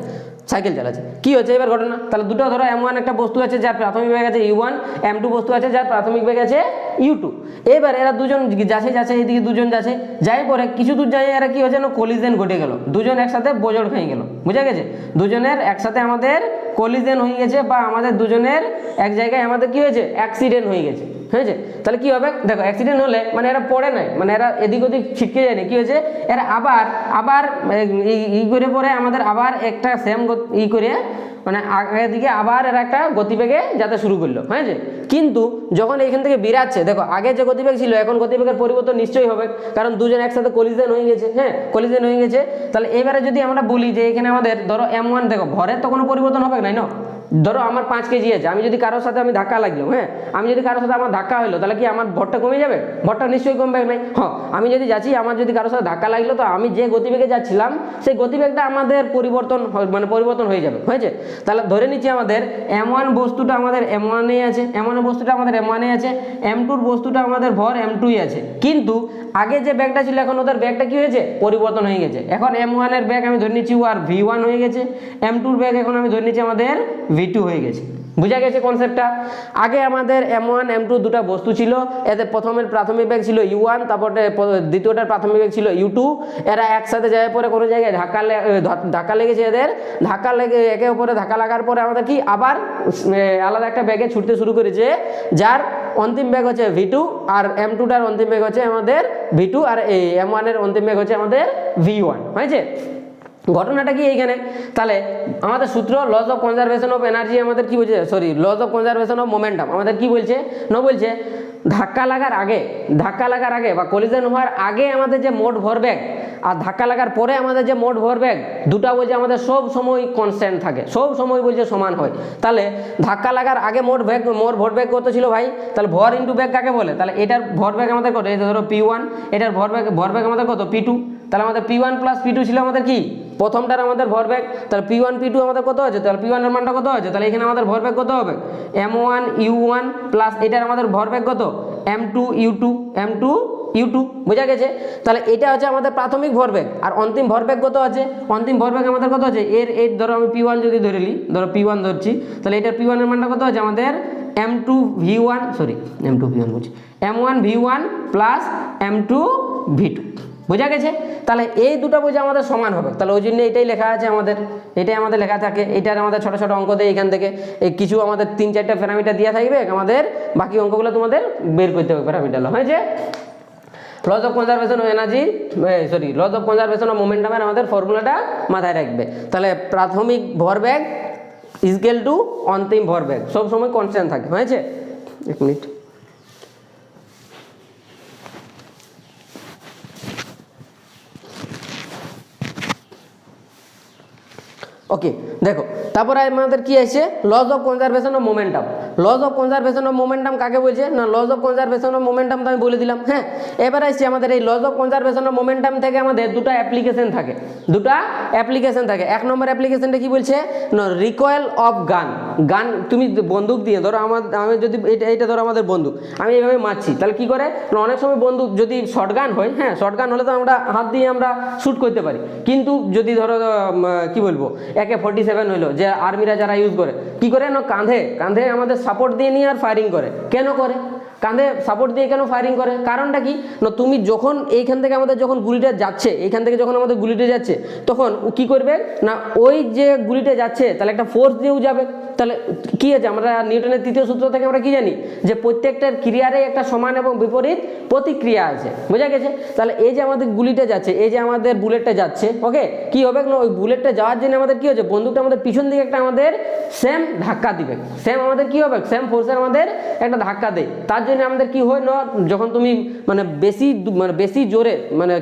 সাইকেল চালাচ্ছে। কি হচ্ছে এবার ঘটনা, তাহলে দুটো ধরো M1 একটা বস্তু আছে যার প্রাথমিক বেগ আছে U1, M2 বস্তু আছে যার প্রাথমিক বেগ আছে U2। এবার এরা দুজন যাচ্ছে এইদিকে দুজন যাচ্ছে, যাই পরে কিছু দূর যাই এরা কি হচ্ছে না কলিজেন ঘটে গেল, দুজন একসাথে বোজড় খেয়ে গেল। বুঝা গেছে? দুজনের একসাথে আমাদের কলিজেন হয়ে গেছে, বা আমাদের দুজনের এক জায়গায় আমাদের কি হয়েছে অ্যাক্সিডেন্ট হয়ে গেছে। হয়েছে? তাহলে কি হবে, দেখো অ্যাক্সিডেন্ট হলে মানে এরা পড়ে নাই, মানে এরা এদিক ওদিক ছিটকে যায়নি, কি হয়েছে এরা আবার করে পরে আমাদের আবার একটা সেম করে মানে আগের দিকে আবার এরা একটা গতিবেগে যেতে শুরু করলো। হয়েছে? কিন্তু যখন এইখান থেকে বেরাচ্ছে, দেখো আগে যে গতিবেগ ছিল এখন গতিবেগের পরিবর্তন নিশ্চয়ই হবে, কারণ দুজন একসাথে কলিজেন হয়ে গেছে, হ্যাঁ, কলিজেন হয়ে গেছে। তাহলে এবারে যদি আমরা বলি যে এখানে আমাদের ধরো M1, দেখো ভরের তো কোনো পরিবর্তন হবে নাই না, ধরো আমার 5 কেজি আছে, আমি যদি কারোর সাথে আমি ধাক্কা লাগলো, হ্যাঁ, আমি যদি কারোর সাথে আমার ধাক্কা হলো তাহলে কি আমার ভরটা কমে যাবে? ভরটা নিশ্চয়ই কমবে নাই। হ্যাঁ, আমি যদি যাচ্ছি আমার যদি কারোর সাথে ধাক্কা লাগলো তো আমি যে গতিবেগে যাচ্ছিলাম সেই গতিবেগটা আমাদের পরিবর্তন হয়ে যাবে। হয়েছে? তাহলে ধরে নিচ্ছি আমাদের M1 বস্তুটা আমাদের M1 আছে, M1 বস্তুটা আমাদের M1 আছে, M2 বস্তুটা আমাদের ভর M2 আছে, কিন্তু আগে যে ব্যাগটা ছিল এখন ওদের ব্যাগটা কি হয়েছে পরিবর্তন হয়ে গেছে। এখন M1 এর ব্যাগ আমি ধরে নিচ্ছি আর V1 হয়ে গেছে, M2 ব্যাগ এখন আমি ধরে নিচ্ছি আমাদের V2 হয়ে গেছে। বুঝা গেছে কনসেপ্টটা? আগে আমাদের M1 M2 দুটা বস্তু ছিল, এতে প্রথমের প্রাথমিক বেগ ছিল U1, তারপরে দ্বিতীয়টার প্রাথমিক বেগ ছিল U2। এরা একসাথে যাওয়ার পরে কোনো জায়গায় ধাক্কা লেগেছে, এদের ধাক্কা লেগে একে অপরে ধাক্কা লাগার পরে আমাদের কি আবার আলাদা একটা ব্যাগে ছুটতে শুরু করেছে, যার অন্তিম বেগ হচ্ছে V2, আর M2টার অন্তিম বেগ হচ্ছে আমাদের V2, আর এই M1 এর অন্তিম বেগ হচ্ছে আমাদের V1। হয়েছে? ঘটনাটা কি এইখানে, তাহলে আমাদের সূত্র law of conservation of energy আমাদের কি বলছে, law of conservation of momentum আমাদের কি বলছে না, বলছে ধাক্কা লাগার আগে বা কলিশন হওয়ার আগে আমাদের যে মোট ভরবেগ আর ধাক্কা লাগার পরে আমাদের যে মোট ভরবেগ দুটা বলছে আমাদের সব সময় কনস্ট্যান্ট থাকে, সব সময় বলছে সমান হয়। তাহলে ধাক্কা লাগার আগে মোট ভরবেগ কত ছিল ভাই, তাহলে ভর ইন্টু বেগ কাকে বলে, তাহলে এটার ভরবেগ আমাদের কত, এই ধরো P1, এটার ভরবেগ আমাদের কত P2, তাহলে আমাদের P1 প্লাস P2 ছিল আমাদের কি প্রথমটার আমাদের ভরবেগ, তাহলে P1 P2 আমাদের কত আছে, তাহলে P1 এর মানটা কত আছে, তাহলে এখানে আমাদের ভরবেগ কত হবে M1 U1 প্লাস এটার আমাদের ভরবেগ কত M2 U2 M2 U2, বোঝা গেছে। তাহলে এটা হচ্ছে আমাদের প্রাথমিক ভরবেগ, আর অন্তিম ভরবেগ কত আছে, অন্তিম ভরবেগ আমাদের কত আছে এর ধরো আমি P1 যদি ধরে নিই, ধরো P1 ধরছি, তাহলে এটা P1 এর মানটা কত আছে আমাদের M2 V1 sorry M2 V1 বলছি M1 V1 plus M2 V2, বোঝা গেছে। তাহলে এই দুটো বোঝা আমাদের সমান হবে, তাহলে ওই জন্য এটাই লেখা আছে আমাদের, এটাই আমাদের লেখা থাকে। এটার আমাদের ছোট ছোট অঙ্ক দেয় এখান থেকে, এই কিছু আমাদের 3-4টা প্যারামিটার দেওয়া থাকবে, আমাদের বাকি অঙ্কগুলো তোমাদের বের করতে হবে প্যারামিটার, হয়েছে। Laws of conservation of energy sorry laws of conservation of মোমেন্টামের আমাদের ফর্মুলাটা মাথায় রাখবে। তাহলে প্রাথমিক ভরবেগ ইকুয়াল টু অন্তিম ভরবেগ সব সময় কনস্ট্যান্ট থাকে, হয়েছে। এক মিনিট, ওকে দেখো তারপরে আমাদের কি আছে law of conservation of momentum. Law of conservation of momentum কাকে বলছে না, law of conservation of momentum তো আমি বলে দিলাম। হ্যাঁ, এবার আসছে আমাদের এই law of conservation of momentum থেকে আমাদের দুটো অ্যাপ্লিকেশন থাকে, দুটো অ্যাপ্লিকেশন থাকে। এক নম্বর অ্যাপ্লিকেশনটা কি বলছে না, রিকয়েল অফ গান। গান তুমি বন্দুক দিয়ে ধরো, আমি যদি এইটা ধরো আমাদের বন্দুক, আমি এইভাবে মারছি, তাহলে কি করে না, অনেক সময় বন্দুক যদি শর্ট গান হয়, হ্যাঁ শর্ট গান হলে তো আমরা হাত দিয়ে আমরা শ্যুট করতে পারি, কিন্তু যদি ধরো কি বলবো AK-47 হইলো, যে আর্মিরা যারা ইউজ করে কি করে না, কাঁধে কাঁধে আমাদের সাপোর্ট দিয়ে নিয়ে আর ফায়ারিং করে। কেন করে কাঁধে সাপোর্ট দিয়ে কেন ফায়ারিং করে, কারণটা কি না, তুমি যখন এইখান থেকে আমাদের যখন গুলিটা যাচ্ছে, এইখান থেকে যখন আমাদের গুলিটা যাচ্ছে, তখন ও কি করবে না, ওই যে গুলিটা যাচ্ছে তাহলে একটা ফোর্স দিয়েও যাবে। তাহলে কি আছে, আমরা নিউটনের তৃতীয় সূত্র থেকে আমরা কি জানি যে প্রত্যেকটার ক্রিয়ারে একটা সমান এবং বিপরীত প্রতিক্রিয়া আছে, বোঝা গেছে। তাহলে এই যে আমাদের গুলিটা যাচ্ছে, এই যে আমাদের বুলেটটা যাচ্ছে, ওকে কি হবে না, ওই বুলেটটা যাওয়ার জন্য আমাদের কি হচ্ছে, বন্দুকটা আমাদের পিছন দিকে একটা আমাদের সেম ধাক্কা দিবে, সেম আমাদের কি হবে, সেম ফোর্সের আমাদের একটা ধাক্কা দেয়। তার জন্য আমাদের কি হয় না, যখন তুমি বেশি জোরে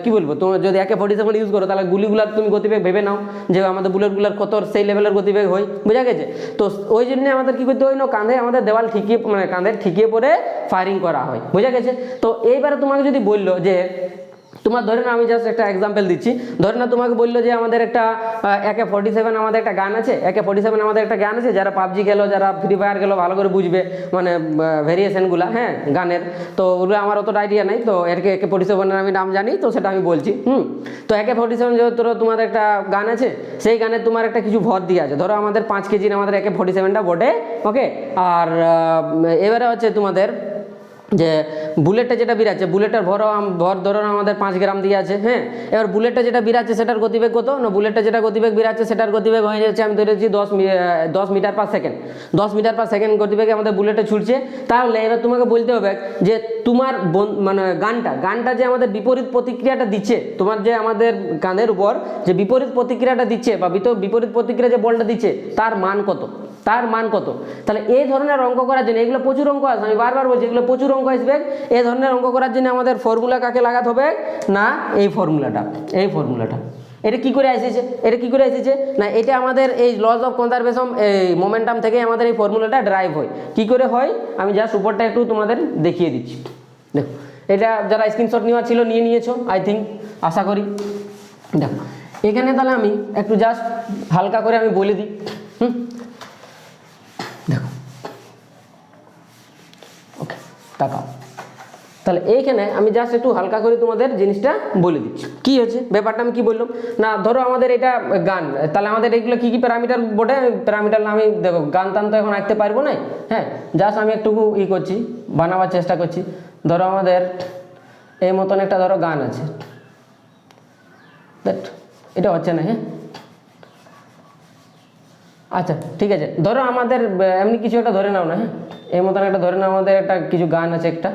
কি বলবো, তোমার যদি AK-47 ইউজ করো, তাহলে গুলিগুলার তুমি গতিবেগ ভেবে নাও যে আমাদের বুলেটগুলার কত সেই লেভেলের গতিবেগ হয়, বোঝা গেছে। তো ওই জন্য আমাদের কি করতে হয় না, কাঁধে আমাদের দেওয়াল ঠিকিয়ে কাঁধে ঠিকিয়ে পরে ফায়ারিং করা হয়, বোঝা গেছে। তো এইবারে তোমাকে যদি বললো যে তোমার ধরে না, আমি জাস্ট একটা এক্সাম্পল দিচ্ছি, ধরে না তোমাকে বললো যে আমাদের একটা AK-47 আমাদের একটা গান আছে, AK-47 আমাদের একটা গান আছে, যারা পাবজি গেলো, যারা ফ্রি ফায়ার গেলো ভালো করে বুঝবে ভেরিয়েশনগুলো, হ্যাঁ গানের, তো ওগুলো আমার অতটা আইডিয়া নেই, তো AK-47 আমি নাম জানি, তো সেটা আমি বলছি। তো AK-47 যেহেতু তোমার একটা গান আছে, সেই গানে তোমার একটা কিছু ভর দিয়ে আছে, ধরো আমাদের 5 কেজির আমাদের AK-47টা বটে, ওকে। আর এবারে হচ্ছে তোমাদের যে বুলেটটা যেটা বিরাচ্ছে, বুলেটের ভর ধরো আমাদের 5 গ্রাম দিয়ে আছে, হ্যাঁ। এবার বুলেটটা যেটা বিরাচ্ছে সেটার গতিবেগ কত না, বুলেটটা যেটা গতিবেগ বিরাচ্ছে সেটার গতিবেগ হয়ে যাচ্ছে, আমি ধরেছি 10 metre per second, 10 metre per second গতিবেগে আমাদের বুলেটে ছুটছে। তাহলে এবার তোমাকে বলতে হবে যে তোমার গানটা যে আমাদের বিপরীত প্রতিক্রিয়াটা দিচ্ছে, তোমার যে আমাদের কাঁধের উপর যে বিপরীত প্রতিক্রিয়াটা দিচ্ছে বা বিপরীত প্রতিক্রিয়া যে বলটা দিচ্ছে, তার মান কত, তার মান কত। তাহলে এই ধরনের অঙ্ক করার জন্য, এগুলো প্রচুর অঙ্ক আসবে, আমি বারবার বলছি এগুলো প্রচুর অঙ্ক আসবে। এই ধরনের অঙ্ক করার জন্য আমাদের ফর্মুলা কাকে লাগাতে হবে না, এই ফর্মুলাটা এটা কি করে এসেছে না, এটা আমাদের এই লস অফ কনজারভেশন এই মোমেন্টাম থেকে আমাদের এই ফর্মুলাটা ড্রাইভ হয়। কি করে হয় আমি জাস্ট উপরটা একটু তোমাদের দেখিয়ে দিচ্ছি। দেখো, এটা যারা স্ক্রিনশট নেওয়া ছিল নিয়ে নিয়েছো আই থিঙ্ক, আশা করি। দেখো এখানে তাহলে আমি একটু জাস্ট হালকা করে আমি বলে দিই। দেখো ওকে, তাকাও। তাহলে এইখানে আমি জাস্ট একটু হালকা করে তোমাদের জিনিসটা বলে দিচ্ছি। কি হচ্ছে ব্যাপারটা, আমি কি বললাম না, ধরো আমাদের এটা গান, তাহলে আমাদের এইগুলো কী কী প্যারামিটার বটে, প্যারামিটার আমি দেখো গান টান তো এখন আঁকতে পারবো না, হ্যাঁ জাস্ট আমি একটু করছি, বানাবার চেষ্টা করছি। ধরো আমাদের এই মতন একটা ধরো গান আছে, এটা হচ্ছে না, হ্যাঁ আচ্ছা ঠিক আছে। ধরো আমাদের এমনি কিছু একটা ধরে নাও না, হ্যাঁ এই মতন একটা ধরে নাও, আমাদের একটা কিছু গান আছে একটা,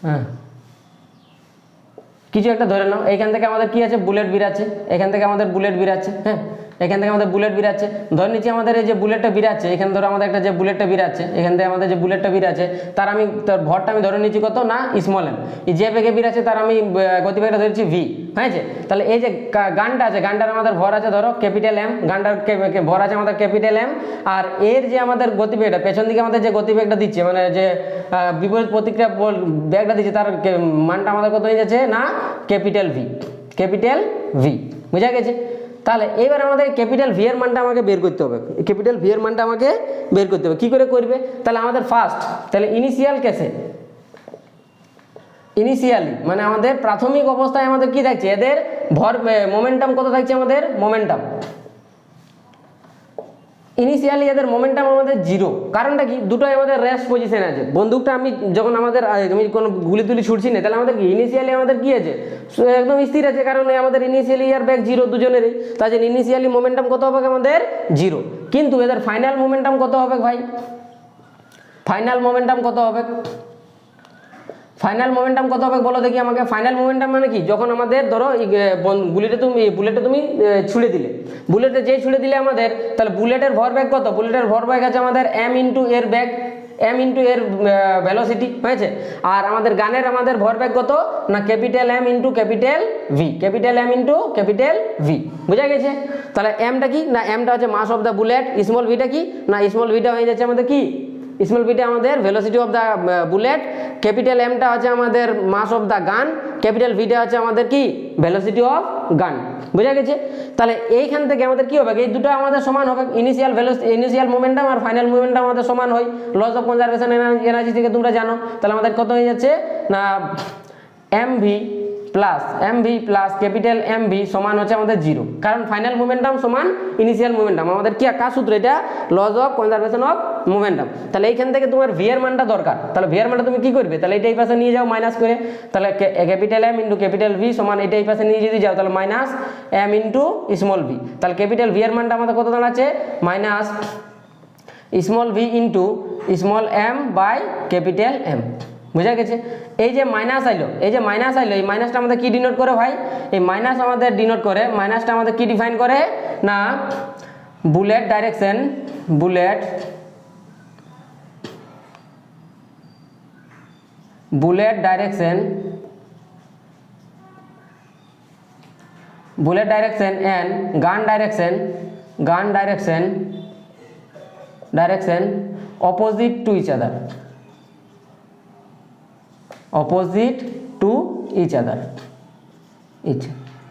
হ্যাঁ কিছু একটা ধরে নাও। এইখান থেকে আমাদের কি আছে, বুলেট বিরাচ্ছে, এখান থেকে আমাদের বুলেট বিরাচ্ছে, হ্যাঁ এখান থেকে আমাদের বুলেট বিরাচ্ছে। ধরে নিচ্ছি আমাদের এই যে বুলেটটা বিরাচ্ছে, এখানে ধরো আমাদের একটা যে বুলেটটা বিরাচ্ছে, এখান থেকে আমাদের যে বুলেটটা বিরাচ্ছে, তার ভরটা আমি ধরে নিচ্ছি কত না, স্মল এম। যে বেগে বিরাচ্ছে তার আমি গতিবেগটা ধরেছি ভি, হয়েছে। তাহলে এই যে গানটা আছে, গানটার আমাদের ভর আছে ধরো ক্যাপিটাল এম, গানটার ভর আছে আমাদের ক্যাপিটাল এম। আর এর যে আমাদের গতিবেগটা পেছন দিকে আমাদের যে গতিবেগটা দিচ্ছে, মানে যে বিপরীত প্রতিক্রিয়া ব্যাগটা দিচ্ছে, তার মানটা আমাদের কত হয়ে যাচ্ছে না, ক্যাপিটাল ভি, ক্যাপিটাল ভি। বুঝা গেছে? তাহলে এবার আমাদের ক্যাপিটাল ভি এর মানটা আমাকে বের করতে হবে, ক্যাপিটাল ভি এর মানটা আমাকে বের করতে হবে। কী করে করবে? তাহলে আমাদের ফার্স্ট তাহলে ইনিশিয়াল কেসে, ইনিশিয়ালি মানে আমাদের প্রাথমিক অবস্থায় আমাদের কি থাকছে, এদের ভর মোমেন্টাম কত থাকছে, আমাদের মোমেন্টাম ইনিশিয়ালি এদের মোমেন্টাম আমাদের জিরো। কারণটা কি, দুটোই আমাদের রেস্ট পজিশন আছে। বন্দুকটা আমি যখন আমাদের আমি কোনো গুলি তুলি ছুটছি না, তাহলে আমাদের কি ইনিশিয়ালি আমাদের কি আছে, একদম স্থির আছে। কারণ আমাদের ইনিশিয়ালি আর ব্যাক জিরো দুজনেরই, তাই জন্য ইনিশিয়ালি মোমেন্টাম কত হবে আমাদের জিরো। কিন্তু এদের ফাইনাল মোমেন্টাম কত হবে ভাই, ফাইনাল মোমেন্টাম কত হবে, ফাইনাল মোমেন্টাম কত হবে বলো দেখি আমাকে। ফাইনাল মোমেন্টাম মানে কি, যখন আমাদের ধরো বুলেটে তুমি ছুড়ে দিলে, বুলেটে যেই ছুড়ে দিলে আমাদের, তাহলে বুলেটের ভরবেগ কত, বুলেটের ভরবেগ আছে আমাদের এম ইন্টু এর ব্যাগ, এম ইন্টু এর ভেলোসিটি হয়েছে। আর আমাদের গানের আমাদের ভরবেগ কত না, capital M into capital V, capital M into capital V. বুঝা গেছে? তাহলে এমটা কি না, এমটা হচ্ছে mass of the bullet, small ভিটা কি না, স্মল ভিটা হয়ে যাচ্ছে আমাদের কি, স্মল ভিটা আমাদের velocity of the bullet, capital এমটা হচ্ছে আমাদের mass of the gun, capital ভিটা হচ্ছে আমাদের কি ভেলোসিটি অফ গান। বুঝা গেছে? তাহলে এইখান থেকে আমাদের কি হবে, এই দুটো আমাদের সমান হবে, ইনিশিয়াল মোমেন্টাম আর ফাইনাল মোমেন্টাম আমাদের সমান হয়। লস অফ কনজারভেশন এনার্জি থেকে তোমরা জানো। তাহলে আমাদের কত হয়ে যাচ্ছে না, m v plus capital M v সমান হচ্ছে আমাদের জিরো। কারণ ফাইনাল মোমেন্টাম সমান ইনিশিয়াল মোমেন্টাম, আমাদের কি কার সূত্র এটা, law of conservation of momentum. তাহলে এইখান থেকে তোমার ভি এর মানটা দরকার, তাহলে ভি এর মানটা তুমি কি করবে, তাহলে এটা এই পাশে নিয়ে যাও মাইনাস করে। তাহলে capital M into capital V সমান এটা এই পাশে নিয়ে যদি যাও, তাহলে minus m into small v. তাহলে ক্যাপিটাল ভি এর মানটা আমাদের কত দাঁড়াচ্ছে, minus small v into small m by capital M. বুঝা গেছে? এই যে মাইনাস আইলো, এই যে মাইনাস আইলো, এই মাইনাসটা আমাদের কি ডিনোট করে ভাই, এই মাইনাস আমাদের ডিনোট করে, মাইনাসটা আমাদের কি ডিফাইন করে না, bullet direction, bullet direction, bullet direction and gun direction opposite to each other, opposite to each other.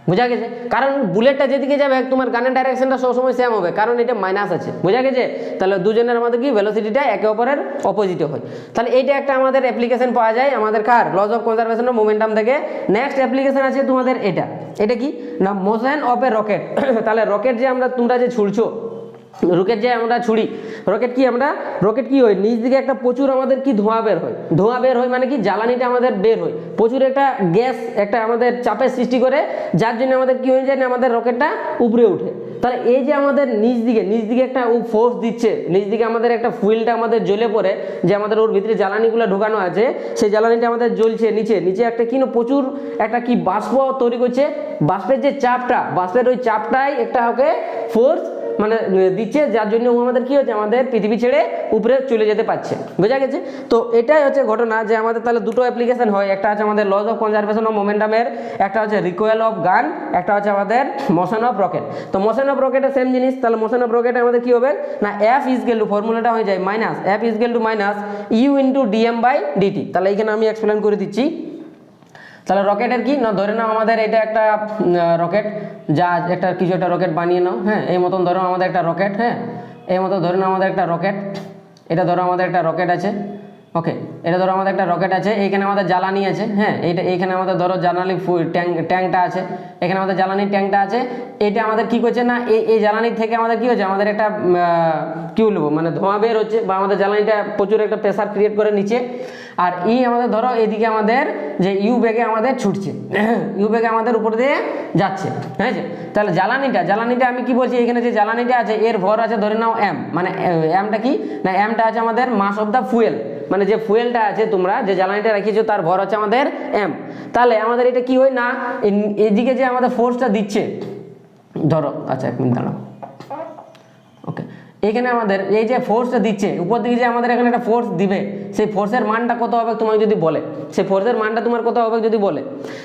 বুঝা গেছে? কারণ বুলেটটা যেদিকে যাবে তোমার গানের ডাইরেকশনটা সবসময় সেম হবে, কারণ এটা মাইনাস আছে। বুঝা গেছে? তাহলে দুজনের আমাদের কি ভেলোসিটিটা একে অপরের অপোজিটে হয়। তাহলে এইটা একটা আমাদের অ্যাপ্লিকেশন পাওয়া যায় আমাদের car, laws of conservation of momentum থেকে। নেক্সট অ্যাপ্লিকেশন আছে তোমাদের এটা, এটা কি না, মোশন অফ এ রকেট। তাহলে রকেট যে তোমরা যে ছুড়ছো, রকেট যে আমরা ছুড়ি, রকেট কি আমরা, রকেট কি হয়, নিচ দিকে একটা প্রচুর আমাদের কি ধোঁয়া বের হয়, ধোঁয়া বের হয় মানে কি জ্বালানিটা আমাদের বের হয়, প্রচুর একটা গ্যাস একটা আমাদের চাপের সৃষ্টি করে, যার জন্য আমাদের কি হয়ে যায় না, আমাদের রকেটটা উপরে উঠে। তাহলে এই যে আমাদের নিচ দিকে একটা ফোর্স দিচ্ছে, নিচ দিকে আমাদের একটা ফুয়েলটা আমাদের জ্বলে পড়ে, যে আমাদের ওর ভিতরে জ্বালানিগুলো ঢোকানো আছে, সেই জ্বালানিটা আমাদের জ্বলছে, নিচে একটা কি প্রচুর একটা কি বাষ্প তৈরি করছে, বাষ্পের যে চাপটা, বাষ্পের ওই চাপটাই একটা ওকে ফোর্স মানে দিচ্ছে, যার জন্য ও আমাদের কি হচ্ছে, আমাদের পৃথিবী ছেড়ে উপরে চলে যেতে পারছে। বোঝা গেছে? তো এটাই হচ্ছে ঘটনা, যে আমাদের তাহলে দুটো অ্যাপ্লিকেশন হয়, একটা আছে আমাদের লস অফ কনজারভেশন অফ মোমেন্টামের, একটা হচ্ছে রিকোয়েল অফ গান, একটা হচ্ছে আমাদের মোশন অফ রকেট। তো মোশন অফ রকেটের সেম জিনিস, তাহলে মোশন অফ রকেটে আমাদের কি হবে না, এফ ইজগেল টু, ফর্মুলাটা হয়ে যায় minus F is equal to minus you into DM by DT. তাহলে এইখানে আমি এক্সপ্লেন করে দিচ্ছি। তাহলে রকেটের কি না, ধরে নাও আমাদের এটা একটা রকেট, যা একটা কিছু একটা রকেট বানিয়ে নাও, হ্যাঁ, এই মতন ধরো আমাদের একটা রকেট, হ্যাঁ, এই মতো ধরে নাও আমাদের একটা রকেট, এটা ধরো আমাদের একটা রকেট আছে, ওকে, এটা ধরো আমাদের একটা রকেট আছে, এইখানে আমাদের জ্বালানি আছে, হ্যাঁ, এইখানে আমাদের ধরো জ্বালানি ট্যাঙ্কটা আছে, এখানে আমাদের জ্বালানির ট্যাঙ্কটা আছে। এটা আমাদের কি করছে না, এই জ্বালানির থেকে আমাদের কি হচ্ছে, আমাদের একটা কি বলবো মানে ধোঁয়া বের হচ্ছে, বা আমাদের জ্বালানিটা প্রচুর একটা প্রেসার ক্রিয়েট করে নিচে। আর আমাদের ধরো এদিকে আমাদের যে ইউ বেগে আমাদের ছুটছে, ইউ বেগে আমাদের উপর দিয়ে যাচ্ছে, হ্যাঁ। তাহলে জ্বালানিটা আমি কি বলছি, এখানে যে জ্বালানিটা আছে এর ভর আছে ধরে নাও এম, মানে এমটা কি না, এমটা আছে আমাদের মাস অফ দ্য ফুয়েল, মানে যে ফুয়েলটা আছে তোমরা যে জ্বালানিটা রেখেছো তার ভর আছে আমাদের এম। তাহলে আমাদের এটা কি হয় না, এদিকে যে আমাদের ফোর্সটা দিচ্ছে, ধরো আচ্ছা 1 মিনিট দাঁড়াও, ওকে, এখানে আমাদের এই যে ফোর্সটা দিচ্ছে উপর দিকে, যে আমাদের এখানে একটা ফোর্স দিবে, সেই ফোর্সের মানটা কত হবে তোমাকে যদি বলে, সেই ফোর্সের মানটা তোমার কত হবে যদি বলে,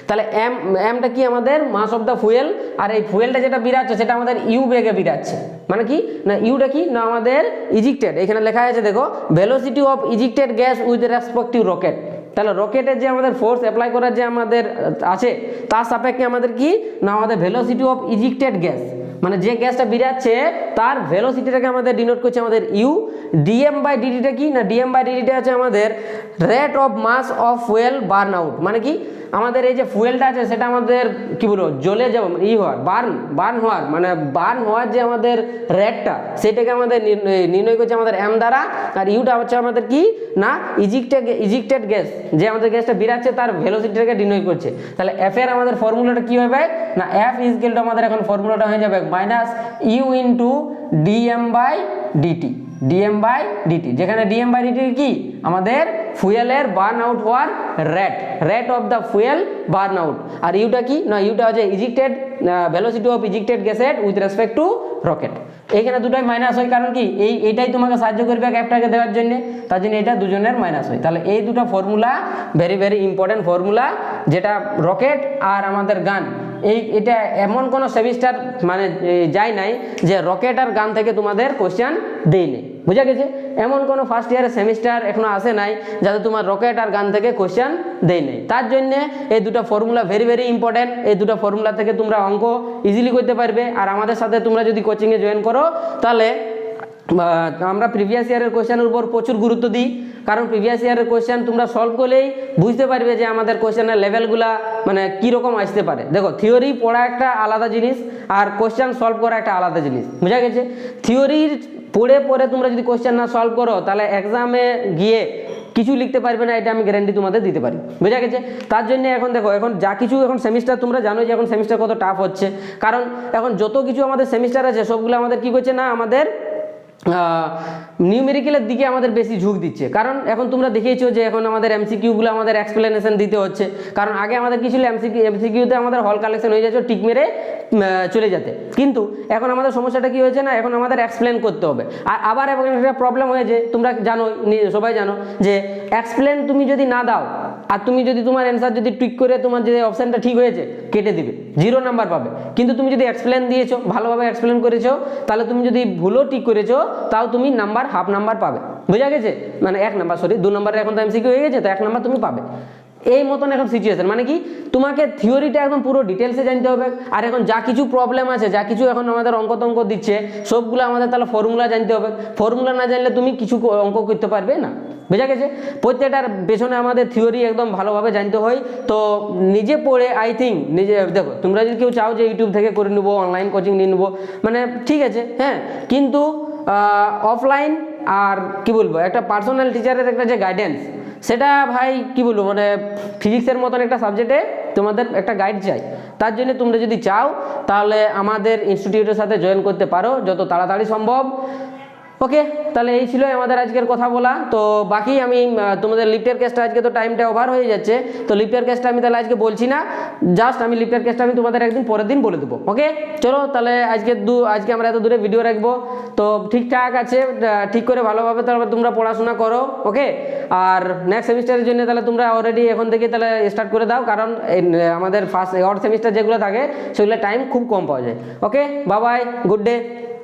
তাহলে এমটা কি আমাদের মাস অফ দ্য ফুয়েল, আর এই ফুয়েলটা যেটা বিরাচ্ছে সেটা আমাদের ইউ বেগে বিরাচ্ছে, মানে কি না ইউটা কি না আমাদের ইজেক্টেড, এখানে লেখা আছে দেখো velocity of ejected gas with respective rocket. তাহলে রকেটের যে আমাদের ফোর্স অ্যাপ্লাই করার যে আমাদের আছে তার সাপেক্ষে আমাদের কি না আমাদের ভেলোসিটি অফ ইজেক্টেড গ্যাস, মানে যে গ্যাসটা বেরাচ্ছে তার ভেলোসিটিটাকে আমাদের ডিনোট করছে আমাদের ইউ। ডিএম বাই ডিটিটা কি না ডিএম বাই ডিটিটা হচ্ছে আমাদের rate of mass of fuel burn out, মানে কি আমাদের এই যে ফুয়েলটা আছে সেটা আমাদের কি বলবো জ্বলে যাব হওয়ার বার্ন হওয়ার যে আমাদের রেটটা সেটাকে আমাদের নির্ণয় করছে আমাদের এম দ্বারা। আর ইউটা হচ্ছে আমাদের কি না ইজেক্টেড গ্যাস, যে আমাদের গ্যাসটা বেরাচ্ছে তার ভেলোসিটিটাকে নির্ণয় করছে। তাহলে এফ এর আমাদের ফর্মুলাটা কি হবে না এফ ইজকেল টু আমাদের এখন ফর্মুলাটা হয়ে যাবে minus you into DM by dt, dm by dt, যেখানে ডিএম বাই ডিটি কি আমাদের ফুয়েলের বার্ন আউট হওয়ার rate of the fuel burn out. আর ইউটা কি না ইউটা হচ্ছে ইজেক্টেড ভেলোসিটি অফ ইজেক্টেড গ্যাসের উইথ রেসপেক্ট টু রকেট। এইখানে দুটাই মাইনাস হয়, কারণ কি এইটাই তোমাকে সাহায্য করবে গ্যাপটাকে দেওয়ার জন্য, তার জন্য এটা দুজনের মাইনাস হয়। তাহলে এই দুটো formula very very important formula, যেটা রকেট আর আমাদের গান এটা এমন কোনো সেমিস্টার মানে যায় নাই যে রকেট আর গান থেকে তোমাদের কোশ্চেন দেয়নি, বুঝা গেছে? এমন কোনো ফার্স্ট ইয়ারের সেমিস্টার এখনো আসে নাই যাতে তোমার রকেট আর গান থেকে কোশ্চেন দেয় নাই। তার জন্য এই দুটো ফর্মুলা ভেরি ভেরি ইম্পর্টেন্ট। এই দুটো ফর্মুলা থেকে তোমরা অঙ্ক ইজিলি করতে পারবে। আর আমাদের সাথে তোমরা যদি কোচিংয়ে জয়েন করো তাহলে আমরা প্রিভিয়াস ইয়ারের কোশ্চেনের উপর প্রচুর গুরুত্ব দিই, কারণ প্রিভিয়াস ইয়ারের কোশ্চেন তোমরা সলভ করলেই বুঝতে পারবে যে আমাদের কোশ্চেনের লেভেলগুলা মানে কীরকম আসতে পারে। দেখো থিওরি পড়া একটা আলাদা জিনিস আর কোশ্চেন সলভ করা একটা আলাদা জিনিস, বুঝা গেছে? থিওরির পড়ে তোমরা যদি কোশ্চেন না সলভ করো তাহলে এক্সামে গিয়ে কিছু লিখতে পারবে না, এটা আমি গ্যারান্টি তোমাদের দিতে পারি, বুঝা গেছে? তার জন্য এখন দেখো এখন যা কিছু এখন সেমিস্টার তোমরা জানো যে এখন সেমিস্টার কত টাফ হচ্ছে, কারণ এখন যত কিছু আমাদের সেমিস্টার আছে সবগুলো আমাদের কি করছে না আমাদের নিউমেরিক্যালের দিকে আমাদের বেশি ঝুঁক দিচ্ছে। কারণ এখন তোমরা দেখেইছো যে এখন আমাদের এমসিকিউগুলো আমাদের এক্সপ্লেনেশন দিতে হচ্ছে, কারণ আগে আমাদের কি ছিল এমসিকিউতে আমাদের হল কালেকশন হয়ে যাচ্ছে টিক মেরে চলে যেতে, কিন্তু এখন আমাদের সমস্যাটা কি হয়েছে না এখন আমাদের এক্সপ্লেন করতে হবে। আর আবার এখন একটা প্রবলেম হয়েছে, তোমরা জানো সবাই জানো যে এক্সপ্লেন তুমি যদি না দাও আর তুমি যদি তোমার অ্যান্সার যদি টুইক করে তোমার যে অপশানটা ঠিক হয়েছে কেটে দিবে, 0 নাম্বার পাবে। কিন্তু তুমি যদি এক্সপ্লেন দিয়েছো ভালোভাবে এক্সপ্লেন করেছো তাহলে তুমি যদি ভুলও ঠিক করেছো তাও তুমি নাম্বার হাফ নাম্বার পাবে, বোঝা গেছে? মানে 1 নাম্বার 2 নাম্বারের এখন তো এমসিকিউ হয়ে গেছে তো 1 নাম্বার তুমি পাবে। এই মতন এখন সিচুয়েশন, মানে কি তোমাকে থিওরিটা একদম পুরো ডিটেলসে জানতে হবে। আর এখন যা কিছু প্রবলেম আছে যা কিছু এখন আমাদের অঙ্ক দিচ্ছে সবগুলো আমাদের তাহলে ফর্মুলা জানতে হবে। ফর্মুলা না জানলে তুমি কিছু অঙ্ক করতে পারবে না, বোঝা গেছে? প্রত্যেকটার পেছনে আমাদের থিওরি একদম ভালোভাবে জানতে হয়। তো নিজে পড়ে আই থিঙ্ক নিজে দেখো, তোমরা যদি কেউ চাও যে ইউটিউব থেকে করে নেবো অনলাইন কোচিং নিয়ে নেবো মানে ঠিক আছে, হ্যাঁ, কিন্তু অফলাইন আর কি বলবো একটা পার্সোনাল টিচারের একটা যে গাইডেন্স সেটা ভাই কি বলবো মানে ফিজিক্সের মতন একটা সাবজেক্টে তোমাদের একটা গাইড চাই। তার জন্য তোমরা যদি চাও তাহলে আমাদের ইনস্টিটিউটের সাথে জয়েন করতে পারো যত তাড়াতাড়ি সম্ভব। ওকে, তাহলে এই ছিল আমাদের আজকের কথা বলা। তো বাকি আমি তোমাদের লিফটের কেসটা আজকে তো টাইমটা ওভার হয়ে যাচ্ছে, তো লিফটের কেসটা আমি তাহলে আজকে বলছি না, জাস্ট আমি লিফটের কেসটা আমি তোমাদের একদিন পরের দিন বলে দেবো। ওকে চলো তাহলে আজকে আমরা এত দূরে ভিডিও রাখবো। তো ঠিকঠাক আছে, ঠিক করে ভালোভাবে তাহলে তোমরা পড়াশোনা করো। ওকে, আর নেক্সট সেমিস্টারের জন্য তাহলে তোমরা অলরেডি এখন থেকে তাহলে স্টার্ট করে দাও, কারণ আমাদের ফার্স্ট সেমিস্টার যেগুলো থাকে সেগুলো টাইম খুব কম পাওয়া যায়। ওকে, বাই বাই, গুড ডে।